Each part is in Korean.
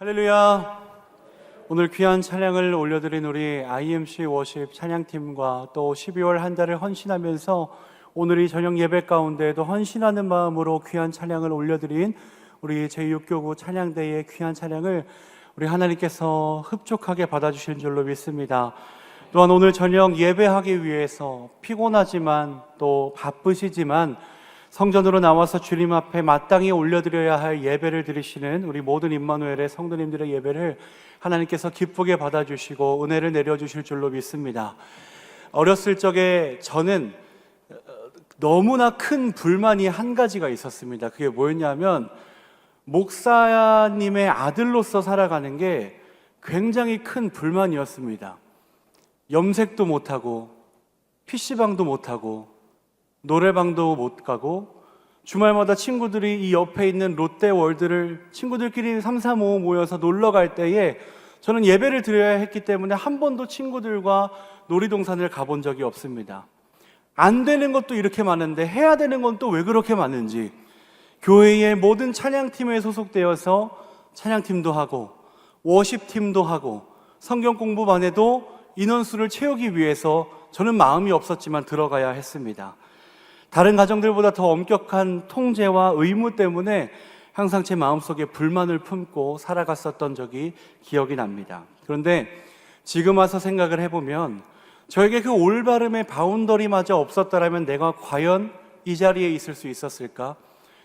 할렐루야. 오늘 귀한 찬양을 올려드린 우리 IMC 워십 찬양팀과 또 12월 한 달을 헌신하면서 오늘 이 저녁 예배 가운데에도 헌신하는 마음으로 귀한 찬양을 올려드린 우리 제6교구 찬양대의 귀한 찬양을 우리 하나님께서 흡족하게 받아주실 줄로 믿습니다. 또한 오늘 저녁 예배하기 위해서 피곤하지만 또 바쁘시지만 성전으로 나와서 주님 앞에 마땅히 올려드려야 할 예배를 드리시는 우리 모든 임마누엘의 성도님들의 예배를 하나님께서 기쁘게 받아주시고 은혜를 내려주실 줄로 믿습니다. 어렸을 적에 저는 너무나 큰 불만이 한 가지가 있었습니다. 그게 뭐였냐면 목사님의 아들로서 살아가는 게 굉장히 큰 불만이었습니다. 염색도 못하고 PC방도 못하고 노래방도 못 가고 주말마다 친구들이 이 옆에 있는 롯데월드를 친구들끼리 3, 4, 5 모여서 놀러 갈 때에 저는 예배를 드려야 했기 때문에 한 번도 친구들과 놀이동산을 가본 적이 없습니다. 안 되는 것도 이렇게 많은데 해야 되는 건 또 왜 그렇게 많은지 교회의 모든 찬양팀에 소속되어서 찬양팀도 하고 워십팀도 하고 성경 공부만 해도 인원수를 채우기 위해서 저는 마음이 없었지만 들어가야 했습니다. 다른 가정들보다 더 엄격한 통제와 의무 때문에 항상 제 마음속에 불만을 품고 살아갔었던 적이 기억이 납니다. 그런데 지금 와서 생각을 해보면 저에게 그 올바름의 바운더리마저 없었더라면 내가 과연 이 자리에 있을 수 있었을까?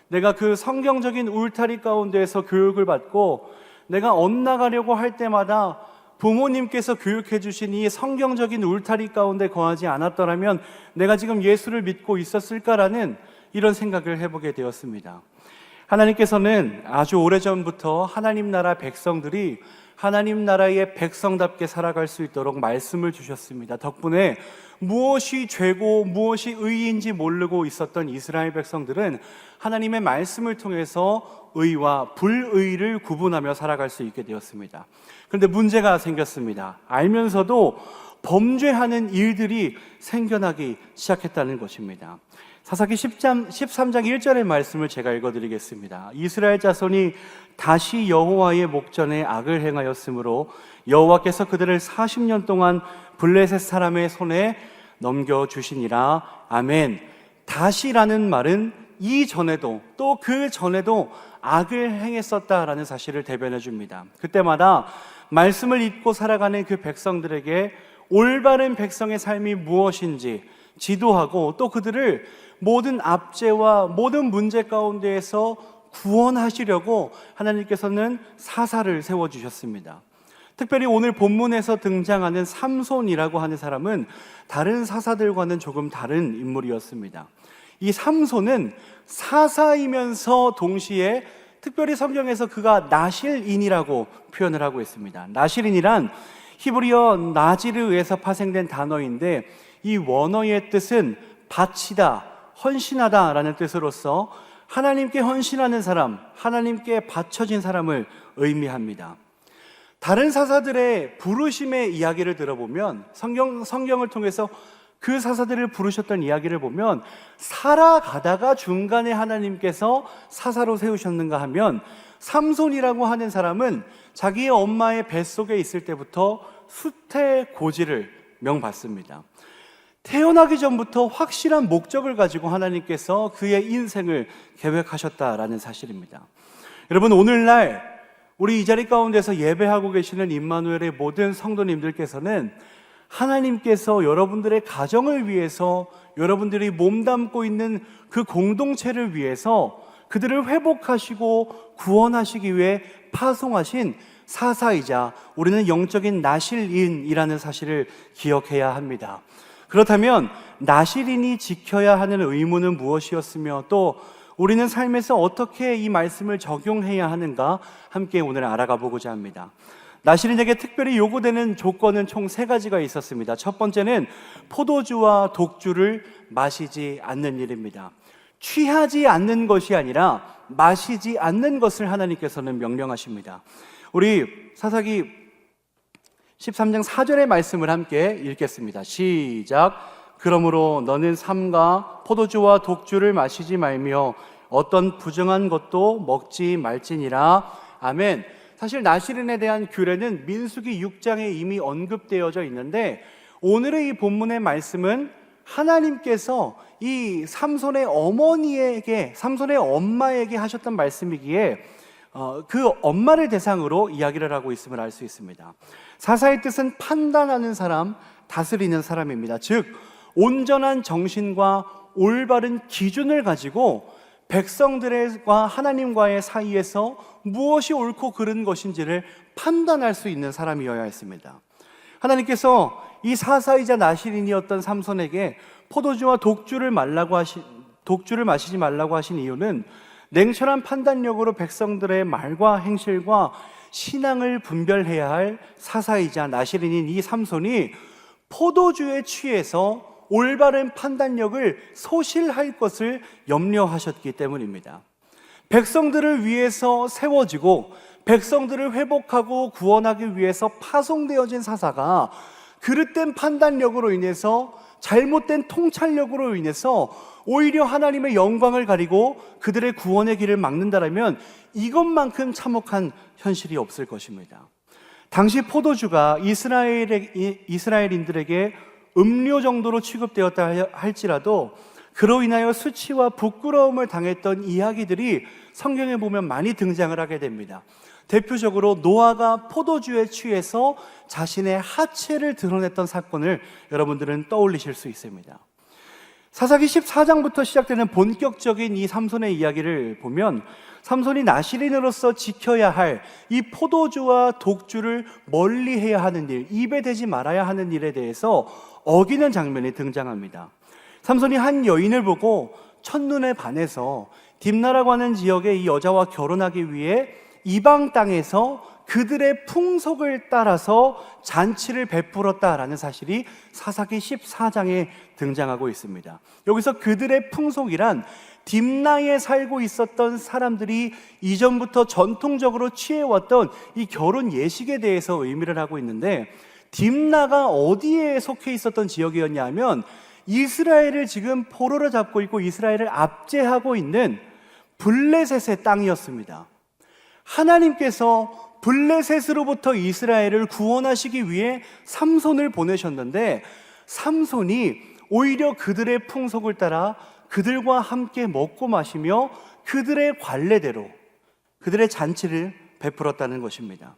내가 그 성경적인 울타리 가운데에서 교육을 받고 내가 엇나가려고 할 때마다 부모님께서 교육해 주신 이 성경적인 울타리 가운데 거하지 않았더라면 내가 지금 예수를 믿고 있었을까라는 이런 생각을 해보게 되었습니다. 하나님께서는 아주 오래전부터 하나님 나라 백성들이 하나님 나라의 백성답게 살아갈 수 있도록 말씀을 주셨습니다. 덕분에 무엇이 죄고 무엇이 의인지 모르고 있었던 이스라엘 백성들은 하나님의 말씀을 통해서 의와 불의를 구분하며 살아갈 수 있게 되었습니다. 그런데 문제가 생겼습니다. 알면서도 범죄하는 일들이 생겨나기 시작했다는 것입니다. 사사기 13장 1절의 말씀을 제가 읽어드리겠습니다. 이스라엘 자손이 다시 여호와의 목전에 악을 행하였으므로 여호와께서 그들을 40년 동안 블레셋 사람의 손에 넘겨주시니라. 아멘. 다시라는 말은 이전에도 또 그 전에도 악을 행했었다라는 사실을 대변해 줍니다. 그때마다 말씀을 잊고 살아가는 그 백성들에게 올바른 백성의 삶이 무엇인지 지도하고 또 그들을 모든 압제와 모든 문제 가운데에서 구원하시려고 하나님께서는 사사를 세워주셨습니다. 특별히 오늘 본문에서 등장하는 삼손이라고 하는 사람은 다른 사사들과는 조금 다른 인물이었습니다. 이 삼손은 사사이면서 동시에 특별히 성경에서 그가 나실인이라고 표현을 하고 있습니다. 나실인이란 히브리어 나지르에서 파생된 단어인데 이 원어의 뜻은 바치다, 헌신하다 라는 뜻으로서 하나님께 헌신하는 사람, 하나님께 바쳐진 사람을 의미합니다. 다른 사사들의 부르심의 이야기를 들어보면 성경을 통해서 그 사사들을 부르셨던 이야기를 보면 살아가다가 중간에 하나님께서 사사로 세우셨는가 하면 삼손이라고 하는 사람은 자기의 엄마의 뱃속에 있을 때부터 수태고지를 명받습니다. 태어나기 전부터 확실한 목적을 가지고 하나님께서 그의 인생을 계획하셨다라는 사실입니다. 여러분, 오늘날 우리 이 자리 가운데서 예배하고 계시는 임마누엘의 모든 성도님들께서는 하나님께서 여러분들의 가정을 위해서 여러분들이 몸담고 있는 그 공동체를 위해서 그들을 회복하시고 구원하시기 위해 파송하신 사사이자 우리는 영적인 나실인이라는 사실을 기억해야 합니다. 그렇다면 나실인이 지켜야 하는 의무는 무엇이었으며 또 우리는 삶에서 어떻게 이 말씀을 적용해야 하는가 함께 오늘 알아가 보고자 합니다. 나실인에게 특별히 요구되는 조건은 총 3가지가 있었습니다. 첫 번째는 포도주와 독주를 마시지 않는 일입니다. 취하지 않는 것이 아니라 마시지 않는 것을 하나님께서는 명령하십니다. 우리 사사기 13장 4절의 말씀을 함께 읽겠습니다. 시작. 그러므로 너는 삼가 포도주와 독주를 마시지 말며 어떤 부정한 것도 먹지 말지니라. 아멘. 사실 나실인에 대한 규례는 민수기 6장에 이미 언급되어져 있는데, 오늘의 이 본문의 말씀은 하나님께서 이 삼손의 어머니에게, 삼손의 엄마에게 하셨던 말씀이기에 그 엄마를 대상으로 이야기를 하고 있음을 알 수 있습니다. 사사의 뜻은 판단하는 사람, 다스리는 사람입니다. 즉 온전한 정신과 올바른 기준을 가지고 백성들과 하나님과의 사이에서 무엇이 옳고 그른 것인지를 판단할 수 있는 사람이어야 했습니다. 하나님께서 이 사사이자 나실인이었던 삼손에게 포도주와 독주를 마시지 말라고 하신 이유는 냉철한 판단력으로 백성들의 말과 행실과 신앙을 분별해야 할 사사이자 나실인인 이 삼손이 포도주에 취해서 올바른 판단력을 소실할 것을 염려하셨기 때문입니다. 백성들을 위해서 세워지고 백성들을 회복하고 구원하기 위해서 파송되어진 사사가 그릇된 판단력으로 인해서, 잘못된 통찰력으로 인해서 오히려 하나님의 영광을 가리고 그들의 구원의 길을 막는다라면 이것만큼 참혹한 현실이 없을 것입니다. 당시 포도주가 이스라엘인들에게 음료 정도로 취급되었다 할지라도 그로 인하여 수치와 부끄러움을 당했던 이야기들이 성경에 보면 많이 등장을 하게 됩니다. 대표적으로 노아가 포도주에 취해서 자신의 하체를 드러냈던 사건을 여러분들은 떠올리실 수 있습니다. 사사기 14장부터 시작되는 본격적인 이 삼손의 이야기를 보면 삼손이 나실인으로서 지켜야 할 이 포도주와 독주를 멀리해야 하는 일, 입에 대지 말아야 하는 일에 대해서 어기는 장면이 등장합니다. 삼손이 한 여인을 보고 첫눈에 반해서 딥나라고 하는 지역의 이 여자와 결혼하기 위해 이방 땅에서 그들의 풍속을 따라서 잔치를 베풀었다라는 사실이 사사기 14장에 등장하고 있습니다. 여기서 그들의 풍속이란 딥나에 살고 있었던 사람들이 이전부터 전통적으로 취해왔던 이 결혼 예식에 대해서 의미를 하고 있는데, 딥나가 어디에 속해 있었던 지역이었냐 하면 이스라엘을 지금 포로로 잡고 있고 이스라엘을 압제하고 있는 블레셋의 땅이었습니다. 하나님께서 블레셋으로부터 이스라엘을 구원하시기 위해 삼손을 보내셨는데, 삼손이 오히려 그들의 풍속을 따라 그들과 함께 먹고 마시며 그들의 관례대로 그들의 잔치를 베풀었다는 것입니다.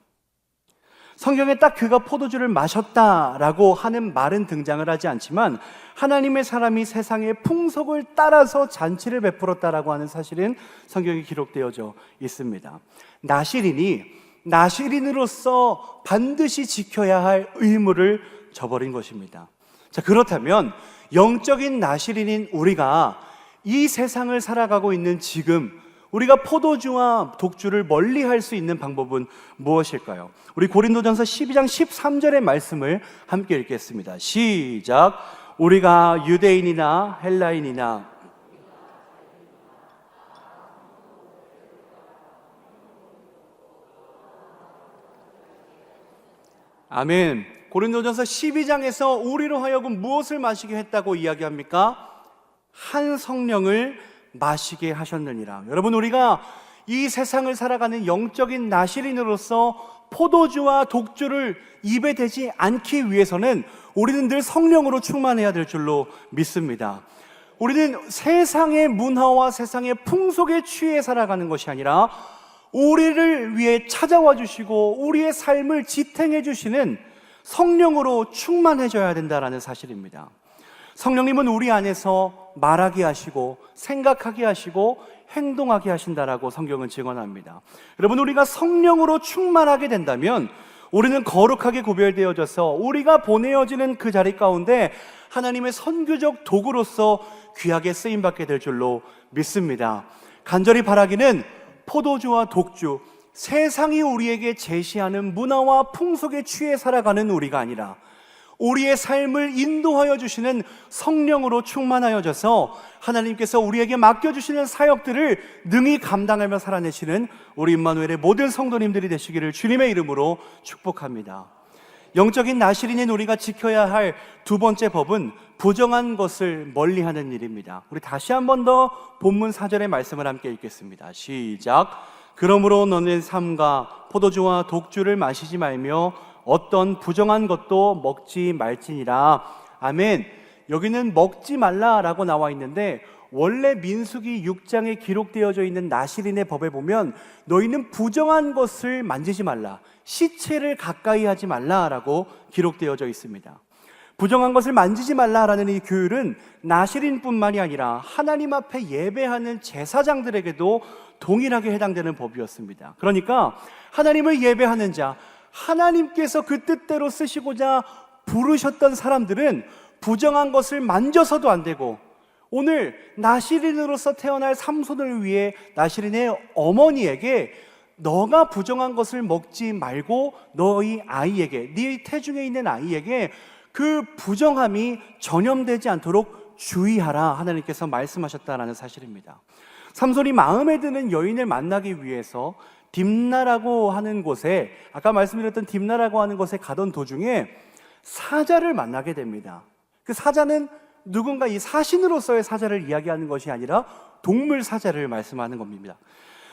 성경에 딱 그가 포도주를 마셨다라고 하는 말은 등장을 하지 않지만 하나님의 사람이 세상의 풍속을 따라서 잔치를 베풀었다라고 하는 사실은 성경에 기록되어져 있습니다. 나실인이 나실인으로서 반드시 지켜야 할 의무를 저버린 것입니다. 자, 그렇다면 영적인 나실인인 우리가 이 세상을 살아가고 있는 지금 우리가 포도주와 독주를 멀리할 수 있는 방법은 무엇일까요? 우리 고린도전서 12장 13절의 말씀을 함께 읽겠습니다. 시작. 우리가 유대인이나 헬라인이나 아멘. 고린도전서 12장에서 우리로 하여금 무엇을 마시게 했다고 이야기합니까? 한 성령을 마시게 하셨느니라. 여러분, 우리가 이 세상을 살아가는 영적인 나실인으로서 포도주와 독주를 입에 대지 않기 위해서는 우리는 늘 성령으로 충만해야 될 줄로 믿습니다. 우리는 세상의 문화와 세상의 풍속에 취해 살아가는 것이 아니라 우리를 위해 찾아와 주시고 우리의 삶을 지탱해 주시는 성령으로 충만해져야 된다는 사실입니다. 성령님은 우리 안에서 말하게 하시고 생각하게 하시고 행동하게 하신다라고 성경은 증언합니다. 여러분, 우리가 성령으로 충만하게 된다면 우리는 거룩하게 구별되어져서 우리가 보내어지는 그 자리 가운데 하나님의 선교적 도구로서 귀하게 쓰임받게 될 줄로 믿습니다. 간절히 바라기는 포도주와 독주, 세상이 우리에게 제시하는 문화와 풍속에 취해 살아가는 우리가 아니라 우리의 삶을 인도하여 주시는 성령으로 충만하여져서 하나님께서 우리에게 맡겨주시는 사역들을 능히 감당하며 살아내시는 우리 임마누엘의 모든 성도님들이 되시기를 주님의 이름으로 축복합니다. 영적인 나실인인 우리가 지켜야 할 두 번째 법은 부정한 것을 멀리하는 일입니다. 우리 다시 한 번 더 본문 4절의 말씀을 함께 읽겠습니다. 시작. 그러므로 너네 삶과 포도주와 독주를 마시지 말며 어떤 부정한 것도 먹지 말지니라. 아멘. 여기는 먹지 말라라고 나와 있는데 원래 민수기 6장에 기록되어져 있는 나실인의 법에 보면 너희는 부정한 것을 만지지 말라, 시체를 가까이 하지 말라라고 기록되어져 있습니다. 부정한 것을 만지지 말라라는 이 규율은 나실인뿐만이 아니라 하나님 앞에 예배하는 제사장들에게도 동일하게 해당되는 법이었습니다. 그러니까 하나님을 예배하는 자, 하나님께서 그 뜻대로 쓰시고자 부르셨던 사람들은 부정한 것을 만져서도 안 되고, 오늘 나실인으로서 태어날 삼손을 위해 나실인의 어머니에게 너가 부정한 것을 먹지 말고 너희 아이에게, 네 태중에 있는 아이에게 그 부정함이 전염되지 않도록 주의하라, 하나님께서 말씀하셨다라는 사실입니다. 삼손이 마음에 드는 여인을 만나기 위해서 딥나라고 하는 곳에, 아까 말씀드렸던 딥나라고 하는 곳에 가던 도중에 사자를 만나게 됩니다. 그 사자는 누군가 이 사신으로서의 사자를 이야기하는 것이 아니라 동물 사자를 말씀하는 겁니다.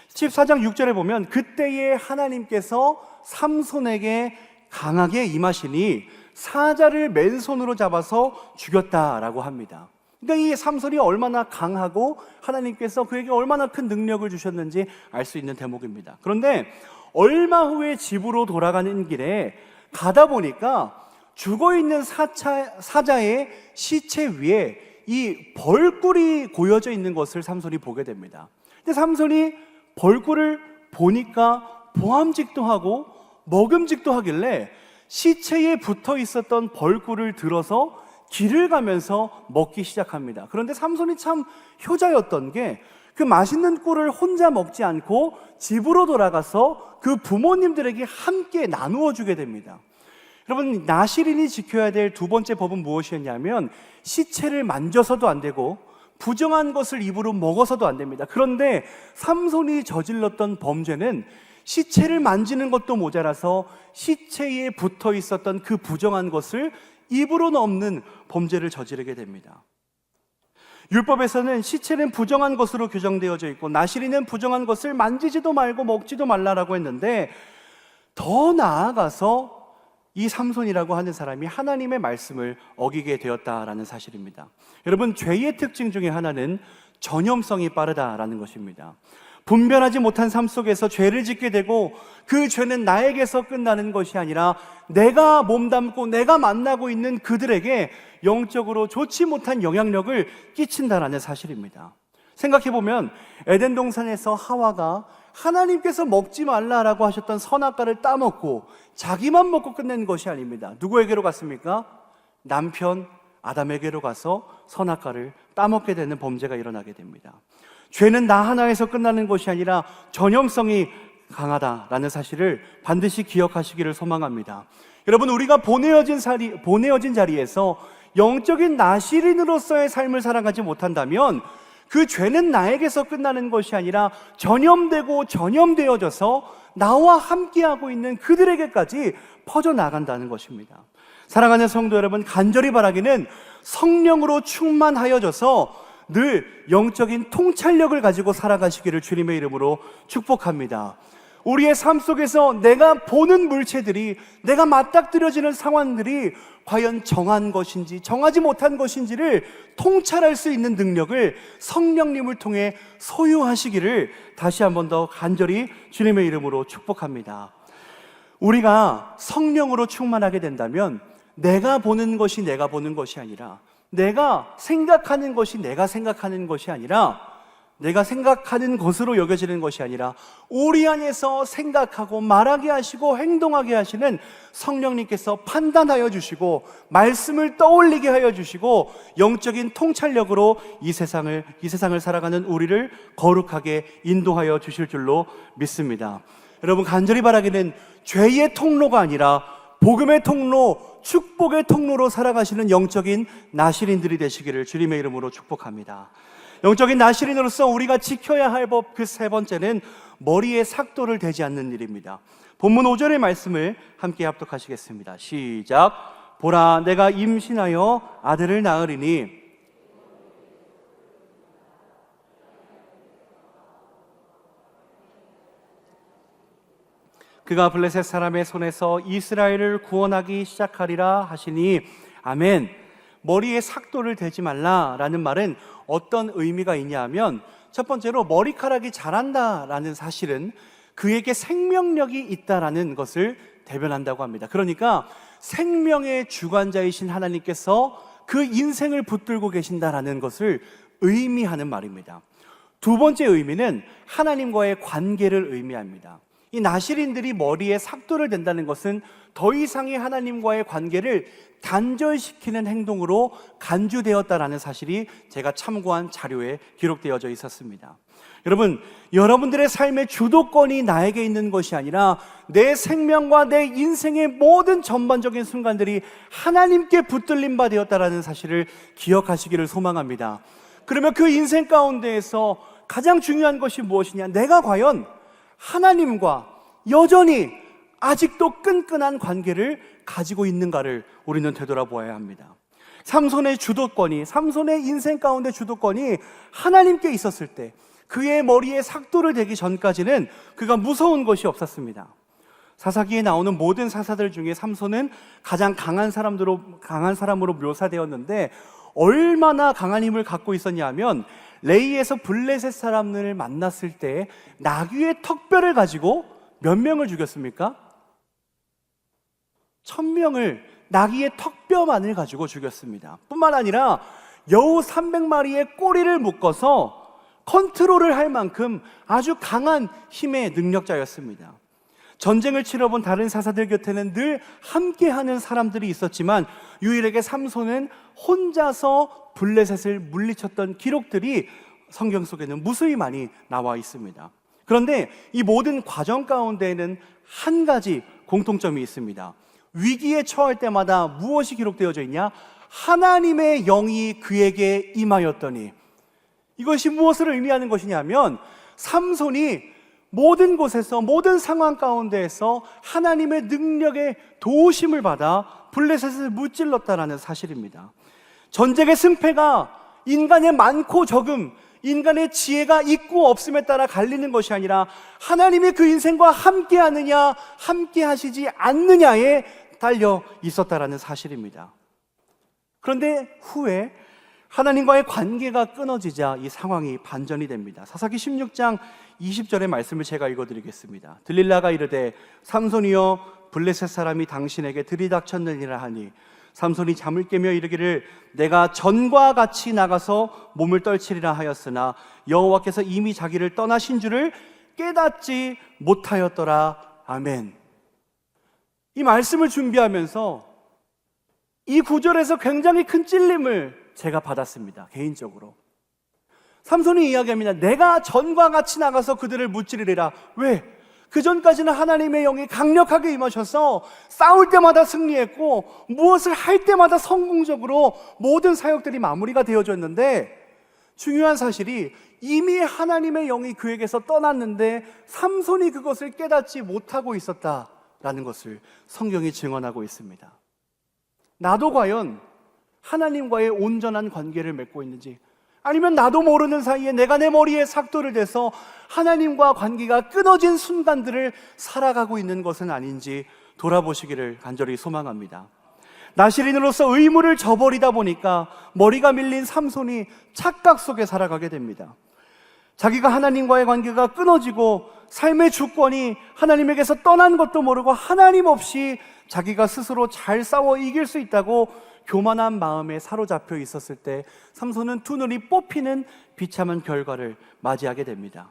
14장 6절에 보면 그때에 하나님께서 삼손에게 강하게 임하시니 사자를 맨손으로 잡아서 죽였다라고 합니다. 그러니까 이 삼손이 얼마나 강하고 하나님께서 그에게 얼마나 큰 능력을 주셨는지 알 수 있는 대목입니다. 그런데 얼마 후에 집으로 돌아가는 길에 가다 보니까 죽어있는 사자의 시체 위에 이 벌꿀이 고여져 있는 것을 삼손이 보게 됩니다. 근데 삼손이 벌꿀을 보니까 보암직도 하고 먹음직도 하길래 시체에 붙어 있었던 벌꿀을 들어서 길을 가면서 먹기 시작합니다. 그런데 삼손이 참 효자였던 게 그 맛있는 꿀을 혼자 먹지 않고 집으로 돌아가서 그 부모님들에게 함께 나누어 주게 됩니다. 여러분, 나실인이 지켜야 될 두 번째 법은 무엇이었냐면 시체를 만져서도 안 되고 부정한 것을 입으로 먹어서도 안 됩니다. 그런데 삼손이 저질렀던 범죄는 시체를 만지는 것도 모자라서 시체에 붙어 있었던 그 부정한 것을 입으로 넣는 범죄를 저지르게 됩니다. 율법에서는 시체는 부정한 것으로 규정되어져 있고 나실인은 부정한 것을 만지지도 말고 먹지도 말라라고 했는데, 더 나아가서 이 삼손이라고 하는 사람이 하나님의 말씀을 어기게 되었다라는 사실입니다. 여러분, 죄의 특징 중에 하나는 전염성이 빠르다라는 것입니다. 분별하지 못한 삶 속에서 죄를 짓게 되고 그 죄는 나에게서 끝나는 것이 아니라 내가 몸담고 내가 만나고 있는 그들에게 영적으로 좋지 못한 영향력을 끼친다라는 사실입니다. 생각해보면 에덴 동산에서 하와가 하나님께서 먹지 말라라고 하셨던 선악과를 따먹고 자기만 먹고 끝낸 것이 아닙니다. 누구에게로 갔습니까? 남편 아담에게로 가서 선악과를 따먹게 되는 범죄가 일어나게 됩니다. 죄는 나 하나에서 끝나는 것이 아니라 전염성이 강하다라는 사실을 반드시 기억하시기를 소망합니다. 여러분, 우리가 보내어진 자리에서 영적인 나실인으로서의 삶을 살아가지 못한다면 그 죄는 나에게서 끝나는 것이 아니라 전염되고 전염되어져서 나와 함께하고 있는 그들에게까지 퍼져나간다는 것입니다. 사랑하는 성도 여러분, 간절히 바라기는 성령으로 충만하여져서 늘 영적인 통찰력을 가지고 살아가시기를 주님의 이름으로 축복합니다. 우리의 삶 속에서 내가 보는 물체들이, 내가 맞닥뜨려지는 상황들이 과연 정한 것인지 정하지 못한 것인지를 통찰할 수 있는 능력을 성령님을 통해 소유하시기를 다시 한 번 더 간절히 주님의 이름으로 축복합니다. 우리가 성령으로 충만하게 된다면 내가 보는 것이 내가 보는 것이 아니라, 내가 생각하는 것이 내가 생각하는 것이 아니라, 내가 생각하는 것으로 여겨지는 것이 아니라 우리 안에서 생각하고 말하게 하시고 행동하게 하시는 성령님께서 판단하여 주시고 말씀을 떠올리게 하여 주시고 영적인 통찰력으로 이 세상을 살아가는 우리를 거룩하게 인도하여 주실 줄로 믿습니다. 여러분, 간절히 바라기는 죄의 통로가 아니라 복음의 통로, 축복의 통로로 살아가시는 영적인 나실인들이 되시기를 주님의 이름으로 축복합니다. 영적인 나실인으로서 우리가 지켜야 할 법 그 세 번째는 머리에 삭도를 대지 않는 일입니다. 본문 5절의 말씀을 함께 합독하시겠습니다. 시작. 보라, 내가 임신하여 아들을 낳으리니 그가 블레셋 사람의 손에서 이스라엘을 구원하기 시작하리라 하시니 아멘. 머리에 삭도를 대지 말라라는 말은 어떤 의미가 있냐 하면, 첫 번째로 머리카락이 자란다라는 사실은 그에게 생명력이 있다라는 것을 대변한다고 합니다. 그러니까 생명의 주관자이신 하나님께서 그 인생을 붙들고 계신다라는 것을 의미하는 말입니다. 두 번째 의미는 하나님과의 관계를 의미합니다. 이 나실인들이 머리에 삭도를 댄다는 것은 더 이상의 하나님과의 관계를 단절시키는 행동으로 간주되었다라는 사실이 제가 참고한 자료에 기록되어져 있었습니다. 여러분, 여러분들의 삶의 주도권이 나에게 있는 것이 아니라 내 생명과 내 인생의 모든 전반적인 순간들이 하나님께 붙들림 바 되었다라는 사실을 기억하시기를 소망합니다. 그러면 그 인생 가운데에서 가장 중요한 것이 무엇이냐? 내가 과연 하나님과 여전히 아직도 끈끈한 관계를 가지고 있는가를 우리는 되돌아보아야 합니다. 삼손의 주도권이, 삼손의 인생 가운데 주도권이 하나님께 있었을 때, 그의 머리에 삭도를 대기 전까지는 그가 무서운 것이 없었습니다. 사사기에 나오는 모든 사사들 중에 삼손은 가장 강한 사람으로 묘사되었는데, 얼마나 강한 힘을 갖고 있었냐 하면, 레이에서 블레셋 사람들을 만났을 때 나귀의 턱뼈를 가지고 몇 명을 죽였습니까? 1000명을 나귀의 턱뼈만을 가지고 죽였습니다. 뿐만 아니라 여우 300마리의 꼬리를 묶어서 컨트롤을 할 만큼 아주 강한 힘의 능력자였습니다. 전쟁을 치러본 다른 사사들 곁에는 늘 함께하는 사람들이 있었지만 유일하게 삼손은 혼자서 블레셋을 물리쳤던 기록들이 성경 속에는 무수히 많이 나와 있습니다. 그런데 이 모든 과정 가운데에는 한 가지 공통점이 있습니다. 위기에 처할 때마다 무엇이 기록되어져 있냐? 하나님의 영이 그에게 임하였더니. 이것이 무엇을 의미하는 것이냐면, 삼손이 모든 곳에서, 모든 상황 가운데에서 하나님의 능력의 도우심을 받아 블레셋을 무찔렀다라는 사실입니다. 전쟁의 승패가 인간의 많고 적음, 인간의 지혜가 있고 없음에 따라 갈리는 것이 아니라 하나님이 그 인생과 함께 하느냐, 함께 하시지 않느냐에 달려 있었다라는 사실입니다. 그런데 후에 하나님과의 관계가 끊어지자 이 상황이 반전이 됩니다. 사사기 16장 20절의 말씀을 제가 읽어드리겠습니다. 들릴라가 이르되 삼손이여 블레셋 사람이 당신에게 들이닥쳤느니라 하니 삼손이 잠을 깨며 이르기를 내가 전과 같이 나가서 몸을 떨치리라 하였으나 여호와께서 이미 자기를 떠나신 줄을 깨닫지 못하였더라. 아멘. 이 말씀을 준비하면서 이 구절에서 굉장히 큰 찔림을 제가 받았습니다. 개인적으로. 삼손이 이야기합니다. 내가 전과 같이 나가서 그들을 무찌르리라. 왜? 그 전까지는 하나님의 영이 강력하게 임하셔서 싸울 때마다 승리했고 무엇을 할 때마다 성공적으로 모든 사역들이 마무리가 되어졌는데, 중요한 사실이 이미 하나님의 영이 그에게서 떠났는데 삼손이 그것을 깨닫지 못하고 있었다라는 것을 성경이 증언하고 있습니다. 나도 과연 하나님과의 온전한 관계를 맺고 있는지, 아니면 나도 모르는 사이에 내가 내 머리에 삭도를 대서 하나님과 관계가 끊어진 순간들을 살아가고 있는 것은 아닌지 돌아보시기를 간절히 소망합니다. 나실인으로서 의무를 저버리다 보니까 머리가 밀린 삼손이 착각 속에 살아가게 됩니다. 자기가 하나님과의 관계가 끊어지고 삶의 주권이 하나님에게서 떠난 것도 모르고 하나님 없이 자기가 스스로 잘 싸워 이길 수 있다고 교만한 마음에 사로잡혀 있었을 때 삼손은 두 눈이 뽑히는 비참한 결과를 맞이하게 됩니다.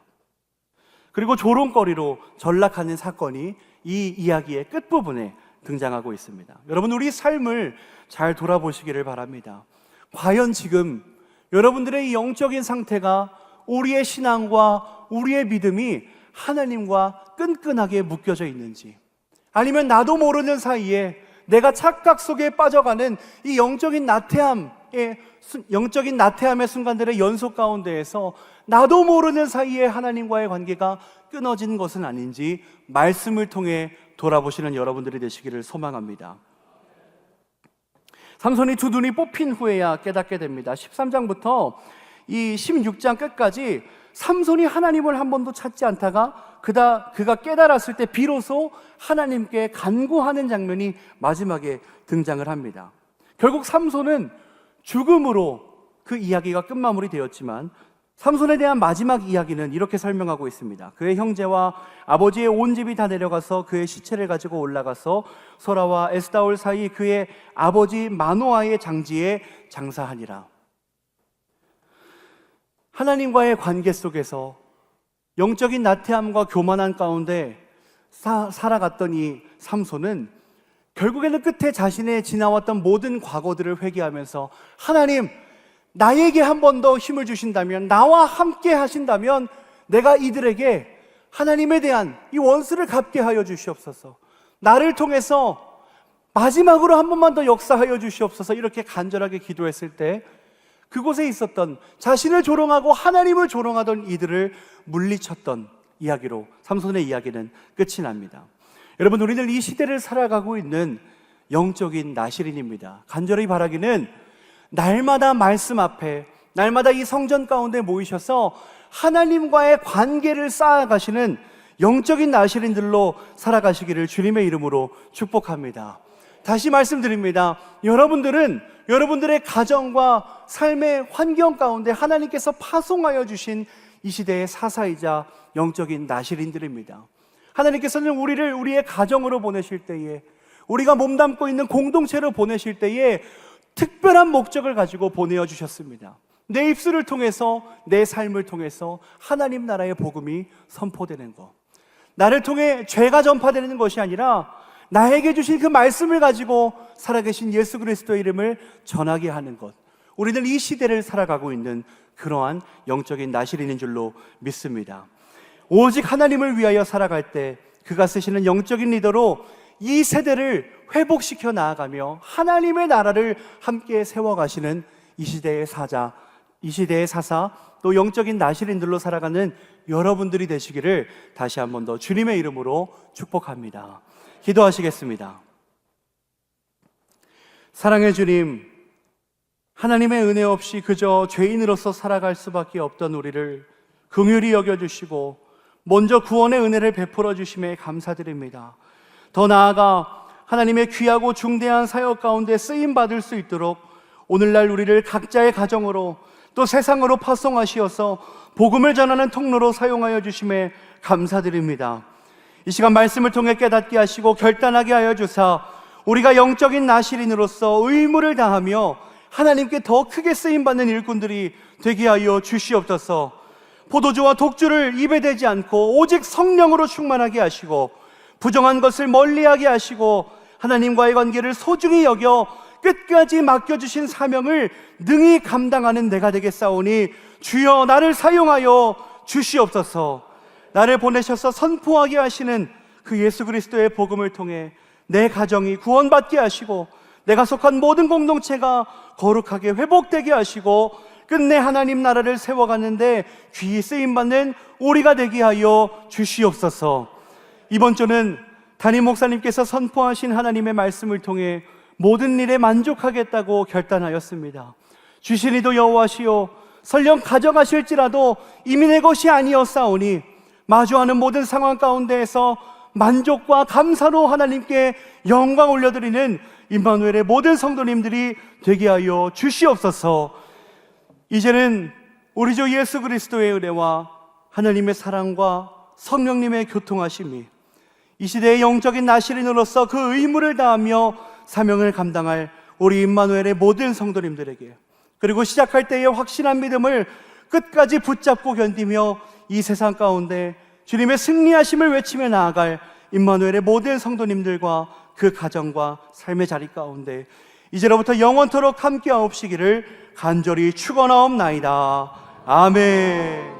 그리고 조롱거리로 전락하는 사건이 이 이야기의 끝부분에 등장하고 있습니다. 여러분, 우리 삶을 잘 돌아보시기를 바랍니다. 과연 지금 여러분들의 이 영적인 상태가, 우리의 신앙과 우리의 믿음이 하나님과 끈끈하게 묶여져 있는지, 아니면 나도 모르는 사이에 내가 착각 속에 빠져가는 이 영적인 나태함의 순간들의 연속 가운데에서 나도 모르는 사이에 하나님과의 관계가 끊어진 것은 아닌지 말씀을 통해 돌아보시는 여러분들이 되시기를 소망합니다. 삼손이 두 눈이 뽑힌 후에야 깨닫게 됩니다. 13장부터 이 16장 끝까지 삼손이 하나님을 한 번도 찾지 않다가 그가 깨달았을 때 비로소 하나님께 간구하는 장면이 마지막에 등장을 합니다. 결국 삼손은 죽음으로 그 이야기가 끝마무리 되었지만 삼손에 대한 마지막 이야기는 이렇게 설명하고 있습니다. 그의 형제와 아버지의 온 집이 다 내려가서 그의 시체를 가지고 올라가서 소라와 에스다올 사이 그의 아버지 마노아의 장지에 장사하니라. 하나님과의 관계 속에서 영적인 나태함과 교만한 가운데 살아갔던 이 삼손은 결국에는 끝에 자신의 지나왔던 모든 과거들을 회개하면서 하나님, 나에게 한 번 더 힘을 주신다면, 나와 함께 하신다면 내가 이들에게 하나님에 대한 이 원수를 갚게 하여 주시옵소서, 나를 통해서 마지막으로 한 번만 더 역사하여 주시옵소서, 이렇게 간절하게 기도했을 때 그곳에 있었던 자신을 조롱하고 하나님을 조롱하던 이들을 물리쳤던 이야기로 삼손의 이야기는 끝이 납니다. 여러분, 우리는 이 시대를 살아가고 있는 영적인 나실인입니다. 간절히 바라기는 날마다 말씀 앞에, 날마다 이 성전 가운데 모이셔서 하나님과의 관계를 쌓아가시는 영적인 나실인들로 살아가시기를 주님의 이름으로 축복합니다. 다시 말씀드립니다. 여러분들은 여러분들의 가정과 삶의 환경 가운데 하나님께서 파송하여 주신 이 시대의 사사이자 영적인 나실인들입니다. 하나님께서는 우리를 우리의 가정으로 보내실 때에, 우리가 몸담고 있는 공동체로 보내실 때에 특별한 목적을 가지고 보내어 주셨습니다. 내 입술을 통해서, 내 삶을 통해서 하나님 나라의 복음이 선포되는 것, 나를 통해 죄가 전파되는 것이 아니라 나에게 주신 그 말씀을 가지고 살아계신 예수 그리스도의 이름을 전하게 하는 것, 우리는 이 시대를 살아가고 있는 그러한 영적인 나실인인 줄로 믿습니다. 오직 하나님을 위하여 살아갈 때 그가 쓰시는 영적인 리더로 이 세대를 회복시켜 나아가며 하나님의 나라를 함께 세워가시는 이 시대의 사자, 이 시대의 사사, 또 영적인 나실인들로 살아가는 여러분들이 되시기를 다시 한 번 더 주님의 이름으로 축복합니다. 기도하시겠습니다. 사랑의 주님, 하나님의 은혜 없이 그저 죄인으로서 살아갈 수밖에 없던 우리를 긍휼히 여겨주시고 먼저 구원의 은혜를 베풀어 주심에 감사드립니다. 더 나아가 하나님의 귀하고 중대한 사역 가운데 쓰임받을 수 있도록 오늘날 우리를 각자의 가정으로 또 세상으로 파송하시어서 복음을 전하는 통로로 사용하여 주심에 감사드립니다. 이 시간 말씀을 통해 깨닫게 하시고 결단하게 하여 주사 우리가 영적인 나실인으로서 의무를 다하며 하나님께 더 크게 쓰임받는 일꾼들이 되게 하여 주시옵소서. 포도주와 독주를 입에 대지 않고 오직 성령으로 충만하게 하시고 부정한 것을 멀리하게 하시고 하나님과의 관계를 소중히 여겨 끝까지 맡겨주신 사명을 능히 감당하는 내가 되겠사오니 주여 나를 사용하여 주시옵소서. 나를 보내셔서 선포하게 하시는 그 예수 그리스도의 복음을 통해 내 가정이 구원받게 하시고 내가 속한 모든 공동체가 거룩하게 회복되게 하시고 끝내 하나님 나라를 세워가는데 귀히 쓰임받는 우리가 되게 하여 주시옵소서. 이번 주는 담임 목사님께서 선포하신 하나님의 말씀을 통해 모든 일에 만족하겠다고 결단하였습니다. 주신 이도 여호와시오 설령 가져가실지라도 이미 내 것이 아니었사오니 마주하는 모든 상황 가운데에서 만족과 감사로 하나님께 영광 올려드리는 임마누엘의 모든 성도님들이 되게 하여 주시옵소서. 이제는 우리 주 예수 그리스도의 은혜와 하나님의 사랑과 성령님의 교통하심이 이 시대의 영적인 나실인으로서 그 의무를 다하며 사명을 감당할 우리 임마누엘의 모든 성도님들에게, 그리고 시작할 때의 확신한 믿음을 끝까지 붙잡고 견디며 이 세상 가운데 주님의 승리하심을 외치며 나아갈 임마누엘의 모든 성도님들과 그 가정과 삶의 자리 가운데 이제로부터 영원토록 함께하옵시기를 간절히 축원하옵나이다. 아멘.